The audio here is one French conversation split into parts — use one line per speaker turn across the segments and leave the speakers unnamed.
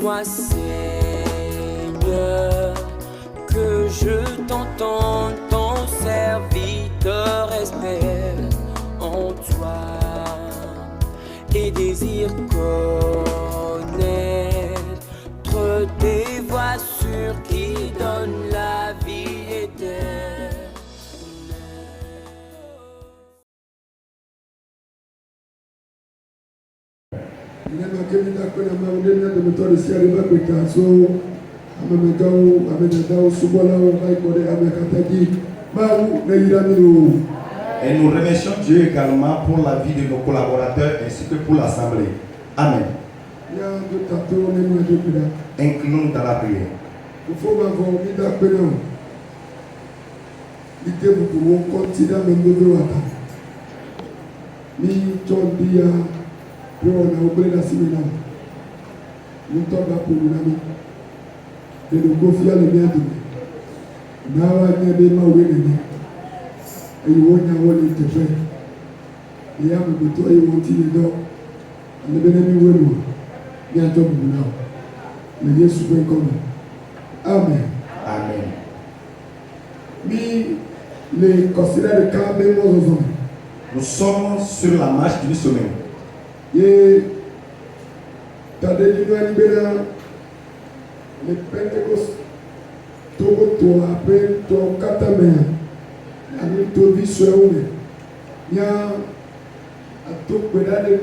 toi, Seigneur, que je t'entende, ton serviteur espère en toi et désire connaître tes voies sûres qui donnent la vie éternelle.
Et nous remercions Dieu également pour la vie de nos collaborateurs ainsi que pour l'Assemblée. Amen. Inclinons-nous dans la prière.
Amen.
Amen. Nous sommes sur la marche d'une semaine.
Et les Pentecôtes, tout après, tout Katamea, avec tout visuel, il y a tout pédale,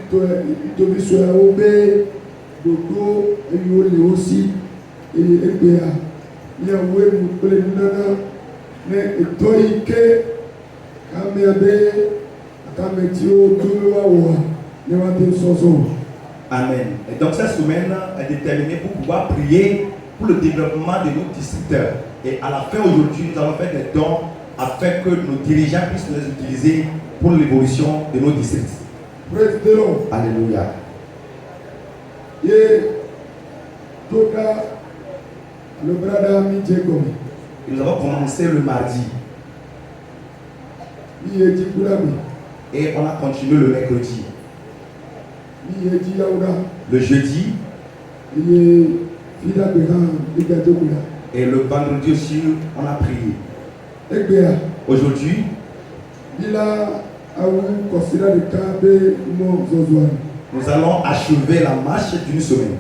tout visuel, Dodo, et aussi, et Ebea, il y a Wem, Nana, mais Toike, Kameabe, Kametio, Tuluawa, Newatin Soso.
Amen. Et donc cette semaine est déterminée pour pouvoir prier pour le développement de nos districteurs. Et à la fin aujourd'hui, nous allons faire des dons afin que nos dirigeants puissent les utiliser pour l'évolution de nos districts.
Praise the Lord.
Alléluia.
Et Toka, le brother Midjekomi.
Nous avons commencé le mardi. Et on a continué le mercredi. Le jeudi. Et le vendredi aussi, on a prié. Aujourd'hui, nous allons achever la marche d'une semaine.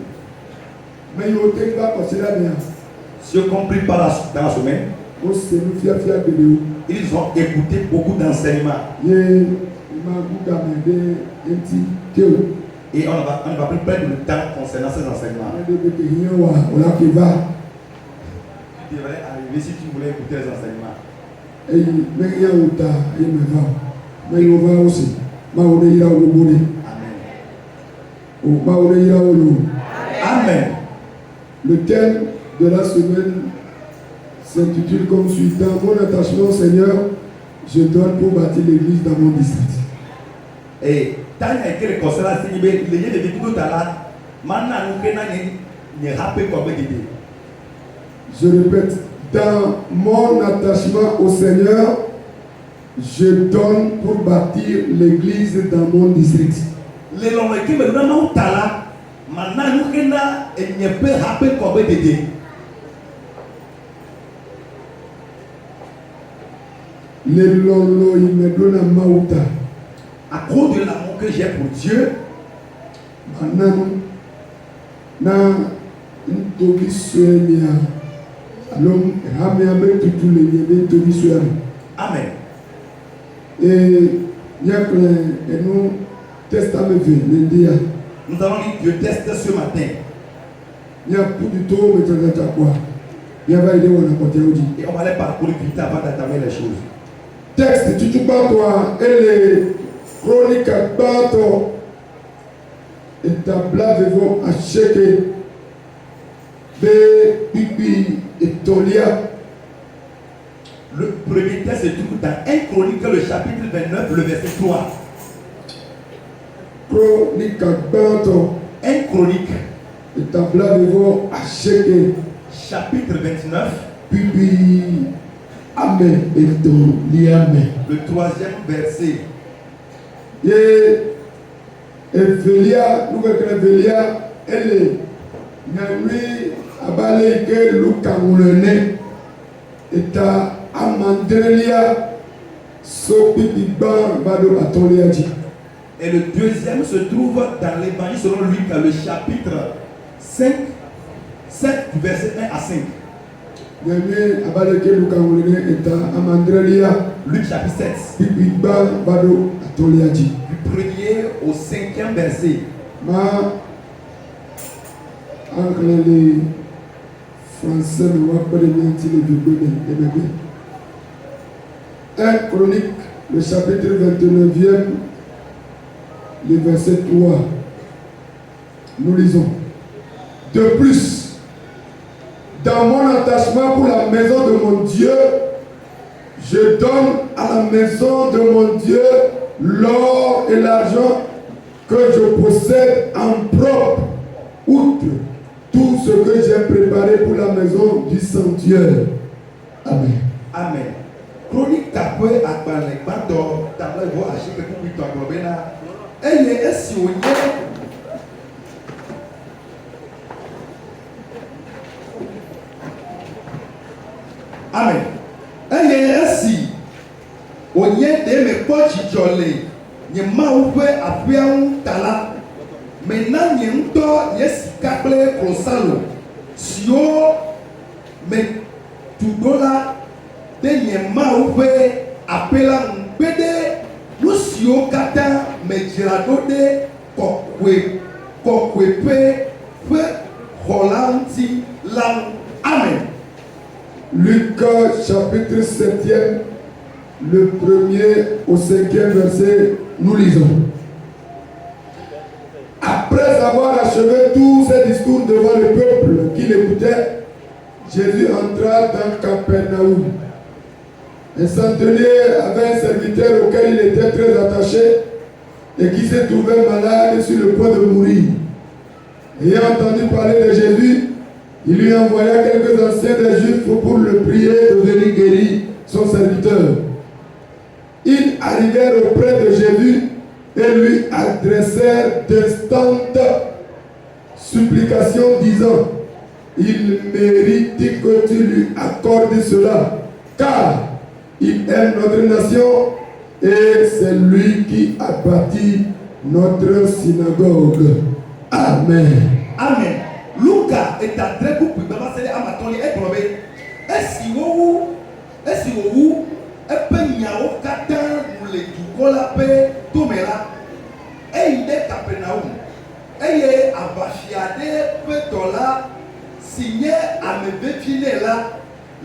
Ceux qui ont pris part dans la semaine, ils ont écouté beaucoup d'enseignements. Et on ne va plus perdre le temps concernant ces enseignements. Tu devrais arriver si tu voulais écouter les enseignements. Amen.
Le thème de la semaine s'intitule comme suit: dans mon attachement, Seigneur, je donne pour bâtir l'église dans mon district.
Et
je répète, dans mon attachement au Seigneur, je donne pour bâtir l'église dans mon district. Le lolo il me donne un maouta.
À cause de l'amour que j'ai pour Dieu, amen.
Et nous
allons lire Dieu test ce matin.
Et on va
aller parcourir vite avant d'entamer les choses.
Texte, tu parles toi, et les chroniques à bateau, et ta blave vont acheter, Bibi et Tolia.
Le premier texte se trouve dans 1 Chronique, le chapitre 29, le verset 3.
Chronique à bateau,
1 Chronique,
et ta blave vont acheter,
chapitre 29,
Bibi. Amen. Et Tolia.
Le troisième verset.
Et Vélia, nous voyons que Vélia, elle est Nyamui abale ke luka ngulene eta amandrelia sopi bigban bado atoliaji.
Et le deuxième se trouve dans l'évangile selon Luc, le chapitre 5, 7, verset 1 à 5.
Nyamui abale ke luka ngulene eta amandrelia
Luc chapitre 7,
bigban bado atoliaji.
du 1er au 5e verset.
Ma anglais les français ne voient pas les miens si les bébés. 1 Chronique, le chapitre 29e, le verset 3. Nous lisons. De plus, dans mon attachement pour la maison de mon Dieu, je donne à la maison de mon Dieu l'or et l'argent que je possède en propre, outre tout ce que j'ai préparé pour la maison du sanctuaire. Amen.
Amen. Chronique tapé à Balek, Bandor, Tabla, voix à chaque coup, puis Tangobena. Et il est si on y est. Amen. Et il est si on y est de mes poches jolées. N'y a pas ouvert à faire un talent. Maintenant, il y a un temps, il y a si câble pour salo. Si on met tout dollar, il y a pas ouvert à faire un pédé. Nous si on kata, mais jiradode, kokwepe, fait Hollandi, lang. Amen.
Luc chapitre 7e, le 1er au 5e verset, nous lisons. Après avoir achevé tous ses discours devant le peuple qui l'écoutait, Jésus entra dans Capernaum. Un centenier avait un serviteur auquel il était très attaché et qui se trouvait malade sur le point de mourir. Ayant entendu parler de Jésus, il lui envoya quelques anciens des Juifs pour le prier de venir guérir son serviteur. Ils arrivèrent auprès de Jésus et lui adressèrent d'instantes supplications disant: il mérite que tu lui accordes cela, car il aime notre nation et c'est lui qui a bâti notre synagogue. Amen.
Amen. Luka est à très beaucoup de passer à ma tonne et probé. Est-ce que vous epenyao kata mule dukola pe tomela eide Capernaum eye abafiade pe tola signé amebefine la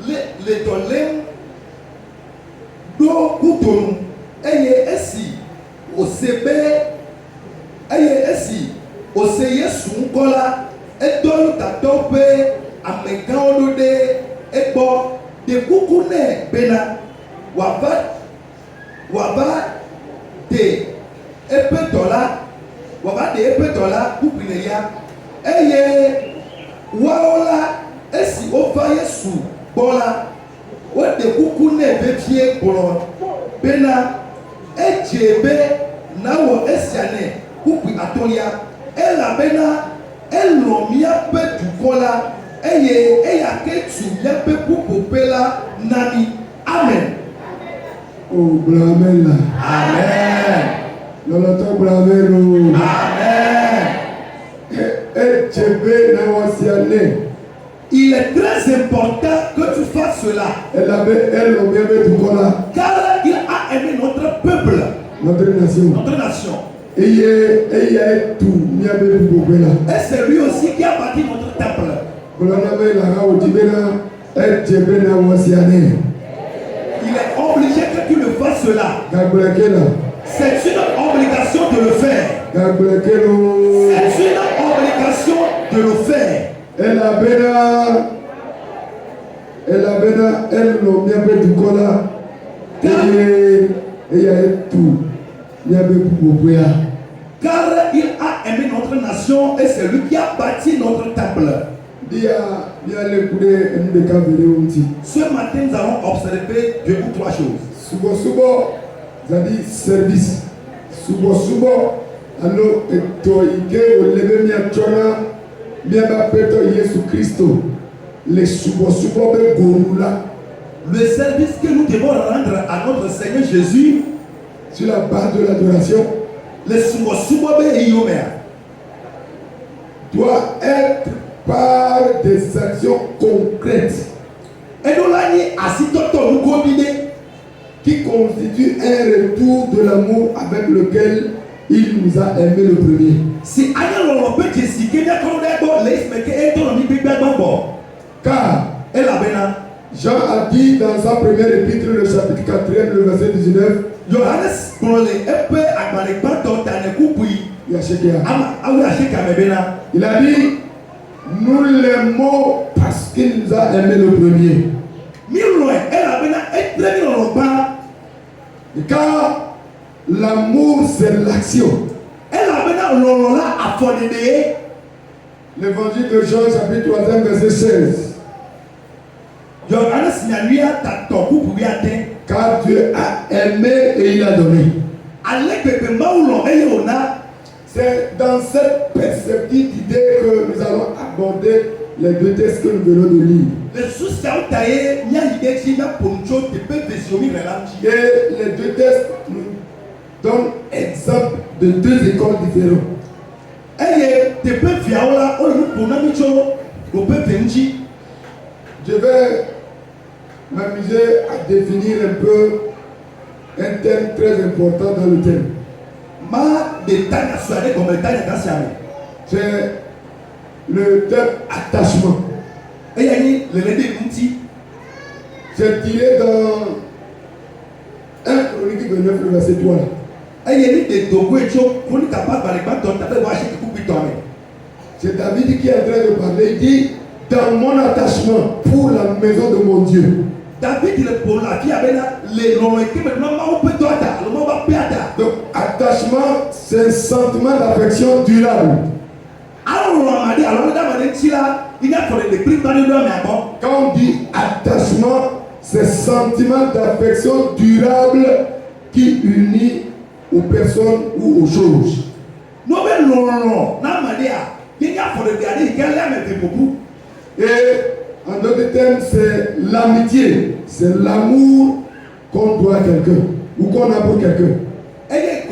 le dolem do kutonu eye esi osebe eye esi oseye sunkola edolu tatope amegan de ebo de kukune bena waba de epetola kupineya eye waola esi ofa yesu bola wode kukune befie bolo bena ejebe nawo esiane kupi atolia ela bena elomia pe dukola eye eya ketu ya pe pupopela nani. Amen.
Oh, blamela.
Amen.
Loloto blamelo.
Amen. Il est très important que tu fasses cela. Car il a aimé notre peuple.
Notre nation.
Notre nation.
Et
c'est lui aussi qui a bâti notre temple. Il est obligé que tu le fasses cela. C'est une obligation de le faire. C'est une obligation de le faire.
Elle
car il a aimé notre nation et c'est lui qui a bâti notre temple. Ce matin, nous allons observer 2 ou 3 choses.
C'est-à-dire service. Subo, allo eto ike olebe mi achona miaba peto Yesu Christo le subo be gorula.
Le service que nous devons rendre à notre Seigneur Jésus
sur la base de l'adoration,
le subo be iyomea
doit être par des actions concrètes qui constituent un retour de l'amour avec lequel il nous a aimé le premier. Car Jean a dit dans sa première épître, le chapitre 4e, le verset 19, il a dit, nous l'aimons parce qu'il nous a aimé le premier. Car l'amour c'est l'action. L'évangile de Jean chapitre 3e verset 16. Car Dieu a aimé et il a donné. C'est dans cette perspective d'idée que nous allons aborder les deux textes que nous venons de lire. Et les deux textes nous donnent exemple de deux écoles différentes. Je vais m'amuser à définir un peu un thème très important dans le thème. C'est le thème attachement. C'est tiré dans 1 Chronique 29, le verset 3. C'est David qui est en train de parler. Il dit, dans mon attachement pour la maison de mon Dieu. Donc, attachement, c'est un sentiment d'affection durable. Quand on dit attachement, c'est un sentiment d'affection durable qui unit aux personnes ou aux choses. Et en d'autres termes, c'est l'amitié, c'est l'amour qu'on doit à quelqu'un ou qu'on a pour quelqu'un. Et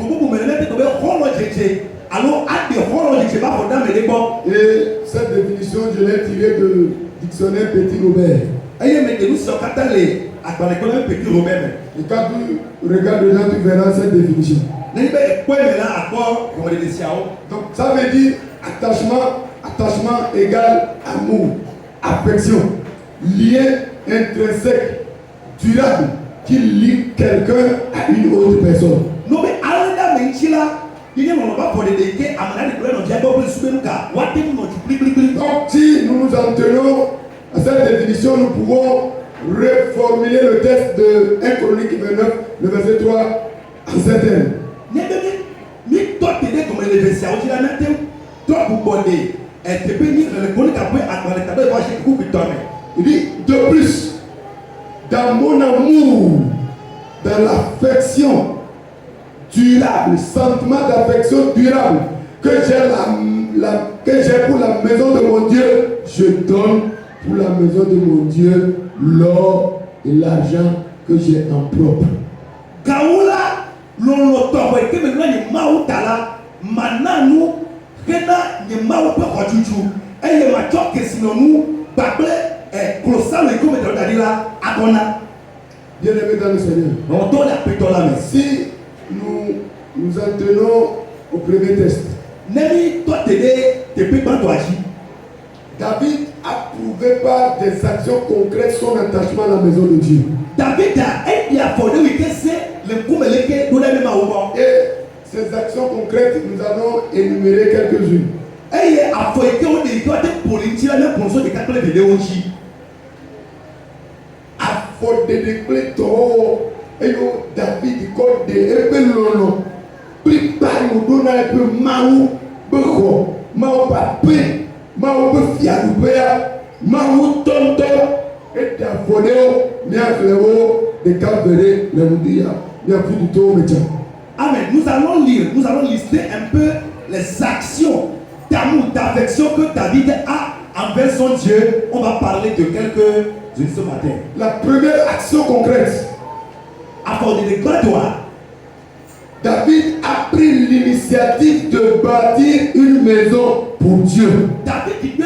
cette définition, je l'ai tirée de dictionnaire Petit Robert. Et quand tu regardes dedans, tu verras cette définition. Donc ça veut dire attachement égale amour, affection, lien intrinsèque, durable, qui lie quelqu'un à une autre personne. Donc si nous nous en tenons à cette définition, nous pouvons reformuler le texte de 1 Chronique 29, le verset 3 en ces termes. Il dit de plus, dans mon amour, dans l'affection durable, sentiment d'affection durable que j'ai pour la maison de mon Dieu, je donne pour la maison de mon Dieu l'or et l'argent que j'ai en propre. Bien aimé dans le Seigneur, si nous en tenons au premier test, David a prouvé par des actions concrètes son attachement à la maison de Dieu. Et ces actions concrètes, nous allons énumérer quelques-unes. David Amen. Nous allons lister un peu les actions d'amour
d'affection que David a envers son Dieu, on va parler de quelques-unes ce matin.
La première action concrète,
Accorder de gloire.
David a pris l'initiative de bâtir une maison pour Dieu.
David dit,